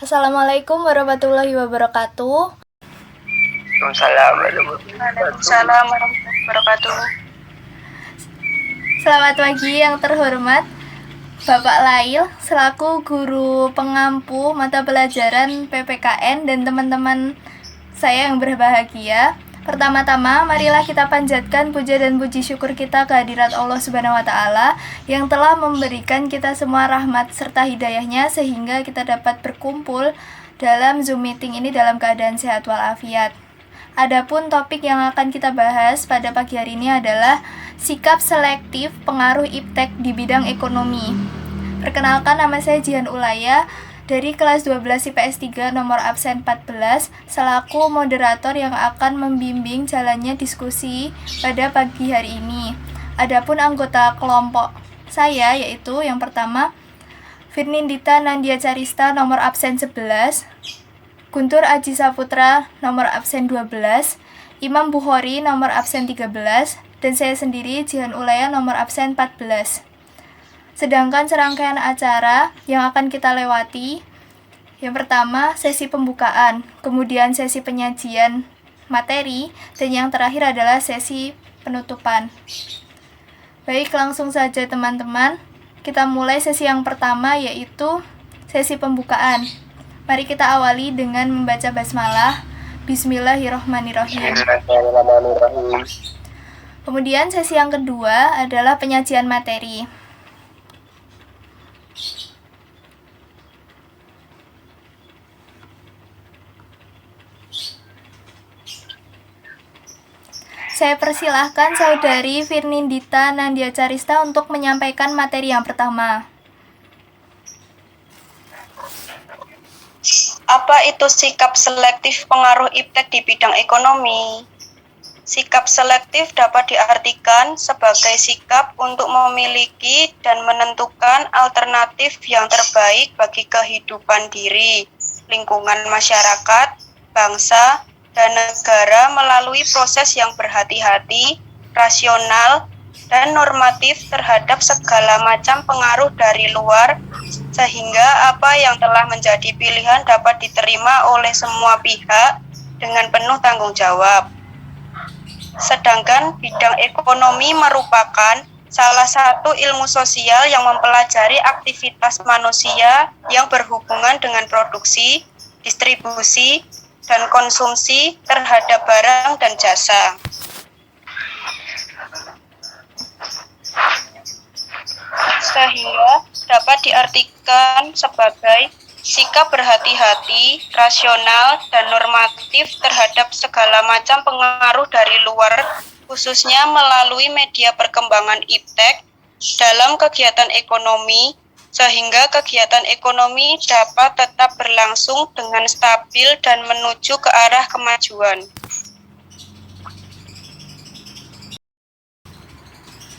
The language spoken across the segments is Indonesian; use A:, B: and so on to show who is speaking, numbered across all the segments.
A: Assalamualaikum warahmatullahi wabarakatuh.
B: Waalaikumsalam warahmatullahi wabarakatuh.
A: Selamat pagi yang terhormat Bapak Lail selaku guru pengampu mata pelajaran PPKN dan teman-teman saya yang berbahagia. Pertama-tama, marilah kita panjatkan puja dan puji syukur kita kehadirat Allah Subhanahu wa Ta'ala yang telah memberikan kita semua rahmat serta hidayahnya sehingga kita dapat berkumpul dalam Zoom meeting ini dalam keadaan sehat walafiat. Adapun topik yang akan kita bahas pada pagi hari ini adalah sikap selektif pengaruh iptek di bidang ekonomi. Perkenalkan, nama saya Jihan Ulaya dari kelas 12 IPS 3 nomor absen 14 selaku moderator yang akan membimbing jalannya diskusi pada pagi hari ini. Adapun anggota kelompok saya yaitu yang pertama Firnindita Nandia Carista nomor absen 11, Guntur Aji Saputra nomor absen 12, Imam Bukhari nomor absen 13, dan saya sendiri Jihan Ulaya nomor absen 14. Sedangkan serangkaian acara yang akan kita lewati, yang pertama sesi pembukaan, kemudian sesi penyajian materi, dan yang terakhir adalah sesi penutupan. Baik, langsung saja teman-teman. Kita mulai sesi yang pertama yaitu sesi pembukaan. Mari kita awali dengan membaca basmalah. Bismillahirrahmanirrahim. Kemudian sesi yang kedua adalah penyajian materi. Saya persilahkan Saudari Firnindita Nandia Carista untuk menyampaikan materi yang pertama.
B: Apa itu sikap selektif pengaruh iptek di bidang ekonomi? Sikap selektif dapat diartikan sebagai sikap untuk memiliki dan menentukan alternatif yang terbaik bagi kehidupan diri, lingkungan masyarakat, bangsa, dan negara melalui proses yang berhati-hati, rasional, dan normatif terhadap segala macam pengaruh dari luar, sehingga apa yang telah menjadi pilihan dapat diterima oleh semua pihak dengan penuh tanggung jawab. Sedangkan bidang ekonomi merupakan salah satu ilmu sosial yang mempelajari aktivitas manusia yang berhubungan dengan produksi, distribusi, dan konsumsi terhadap barang dan jasa. Sehingga dapat diartikan sebagai sikap berhati-hati, rasional, dan normatif terhadap segala macam pengaruh dari luar, khususnya melalui media perkembangan iptek dalam kegiatan ekonomi, sehingga kegiatan ekonomi dapat tetap berlangsung dengan stabil dan menuju ke arah kemajuan.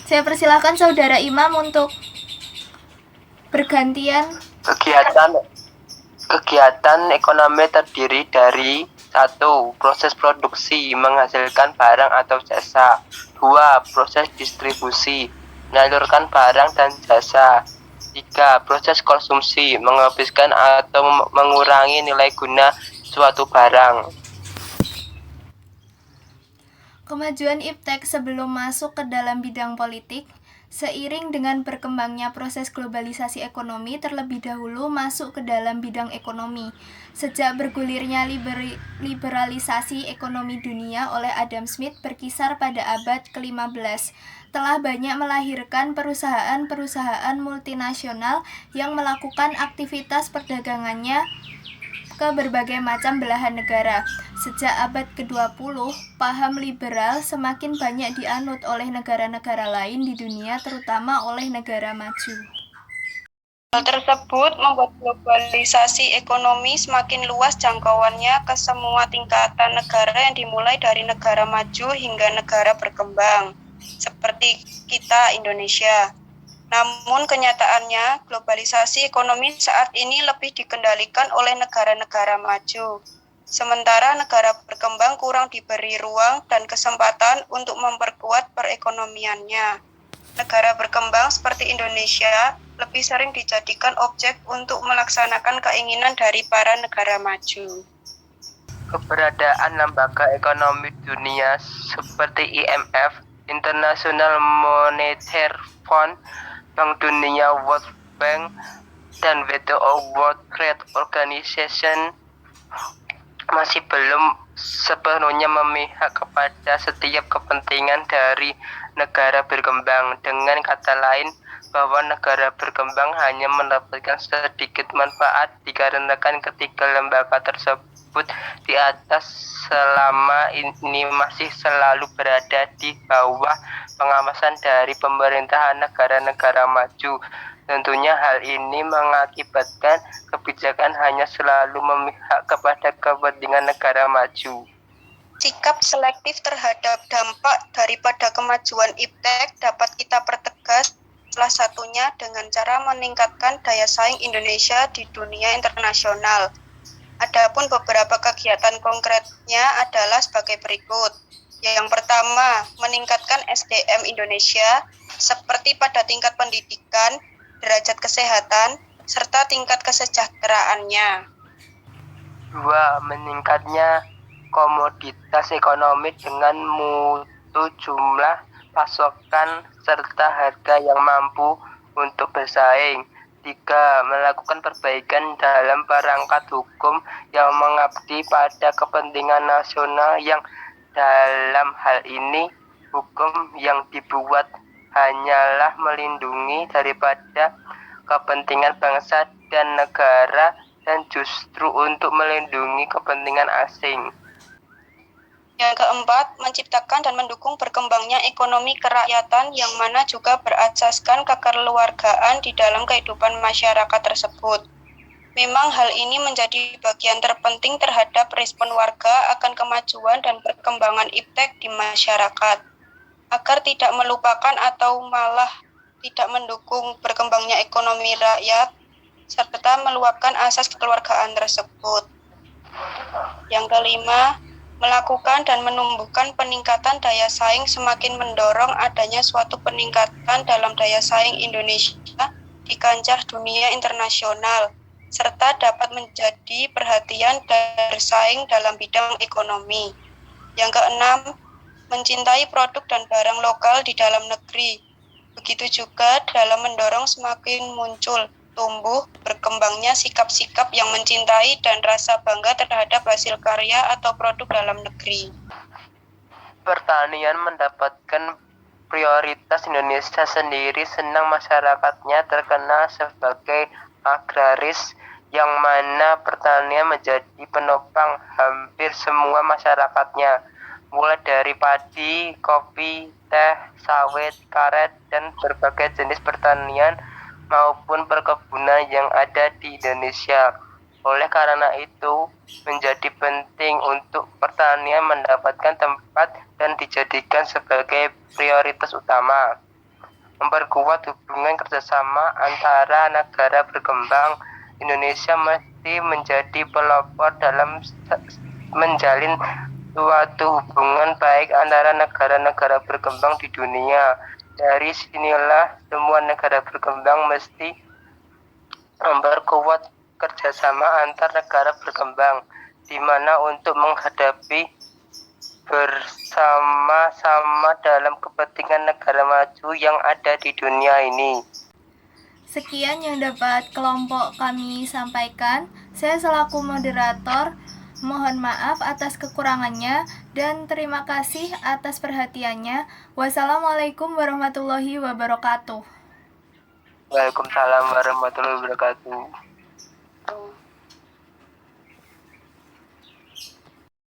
A: Saya persilahkan Saudara Imam untuk bergantian.
C: Kegiatan ekonomi terdiri dari 1. Proses produksi menghasilkan barang atau jasa. 2. Proses distribusi menyalurkan barang dan jasa. 3. Proses konsumsi menghabiskan atau mengurangi nilai guna suatu barang.
A: Kemajuan iptek sebelum masuk ke dalam bidang politik, seiring dengan berkembangnya proses globalisasi ekonomi terlebih dahulu masuk ke dalam bidang ekonomi. Sejak bergulirnya liberalisasi ekonomi dunia oleh Adam Smith berkisar pada abad ke-15, telah banyak melahirkan perusahaan-perusahaan multinasional yang melakukan aktivitas perdagangannya ke berbagai macam belahan negara. Sejak abad ke-20, paham liberal semakin banyak dianut oleh negara-negara lain di dunia, terutama oleh negara maju.
B: Hal tersebut membuat globalisasi ekonomi semakin luas jangkauannya ke semua tingkatan negara yang dimulai dari negara maju hingga negara berkembang, seperti kita Indonesia. Namun kenyataannya, globalisasi ekonomi saat ini lebih dikendalikan oleh negara-negara maju. Sementara negara berkembang kurang diberi ruang dan kesempatan untuk memperkuat perekonomiannya. Negara berkembang seperti Indonesia lebih sering dijadikan objek untuk melaksanakan keinginan dari para negara maju.
C: Keberadaan lembaga ekonomi dunia seperti IMF, International Monetary Fund, Bank Dunia, World Bank, dan WTO, World Trade Organization, masih belum sepenuhnya memihak kepada setiap kepentingan dari negara berkembang. Dengan kata lain, bahwa negara berkembang hanya mendapatkan sedikit manfaat dikarenakan ketiga lembaga tersebut di atas selama ini masih selalu berada di bawah pengawasan dari pemerintahan negara-negara maju. Tentunya hal ini mengakibatkan kebijakan hanya selalu memihak kepada kepentingan negara maju.
B: Sikap selektif terhadap dampak daripada kemajuan iptek dapat kita pertegas, salah satunya dengan cara meningkatkan daya saing Indonesia di dunia internasional. Adapun beberapa kegiatan konkretnya adalah sebagai berikut. Yang pertama, meningkatkan SDM Indonesia seperti pada tingkat pendidikan, derajat kesehatan, serta tingkat kesejahteraannya.
C: 2. Meningkatnya komoditas ekonomi dengan mutu, jumlah, pasokan, serta harga yang mampu untuk bersaing. 3. Melakukan perbaikan dalam perangkat hukum yang mengabdi pada kepentingan nasional, yang dalam hal ini hukum yang dibuat hanyalah melindungi daripada kepentingan bangsa dan negara dan justru untuk melindungi kepentingan asing.
B: Yang keempat, menciptakan dan mendukung berkembangnya ekonomi kerakyatan yang mana juga berasaskan kekeluargaan di dalam kehidupan masyarakat tersebut. Memang hal ini menjadi bagian terpenting terhadap respon warga akan kemajuan dan perkembangan iptek di masyarakat. Agar tidak melupakan atau malah tidak mendukung berkembangnya ekonomi rakyat, serta meluapkan asas kekeluargaan tersebut. Yang kelima, melakukan dan menumbuhkan peningkatan daya saing semakin mendorong adanya suatu peningkatan dalam daya saing Indonesia di kancah dunia internasional, serta dapat menjadi perhatian dan bersaing dalam bidang ekonomi. Yang keenam, mencintai produk dan barang lokal di dalam negeri. Begitu juga dalam mendorong semakin muncul, tumbuh, berkembangnya sikap-sikap yang mencintai dan rasa bangga terhadap hasil karya atau produk dalam negeri.
C: Pertanian mendapatkan prioritas. Indonesia sendiri senang masyarakatnya terkenal sebagai agraris, yang mana pertanian menjadi penopang hampir semua masyarakatnya, mulai dari padi, kopi, teh, sawit, karet, dan berbagai jenis pertanian maupun perkebunan yang ada di Indonesia. Oleh karena itu, menjadi penting untuk pertanian mendapatkan tempat dan dijadikan sebagai prioritas utama. Memperkuat hubungan kerjasama antara negara berkembang, Indonesia mesti menjadi pelopor dalam menjalin suatu hubungan baik antara negara-negara berkembang di dunia. Dari sinilah semua negara berkembang mesti memperkuat kerjasama antar negara berkembang, di mana untuk menghadapi bersama-sama dalam kepentingan negara maju yang ada di dunia ini.
A: Sekian yang dapat kelompok kami sampaikan. Saya selaku moderator mohon maaf atas kekurangannya dan terima kasih atas perhatiannya. Wassalamualaikum warahmatullahi wabarakatuh.
C: Waalaikumsalam warahmatullahi wabarakatuh.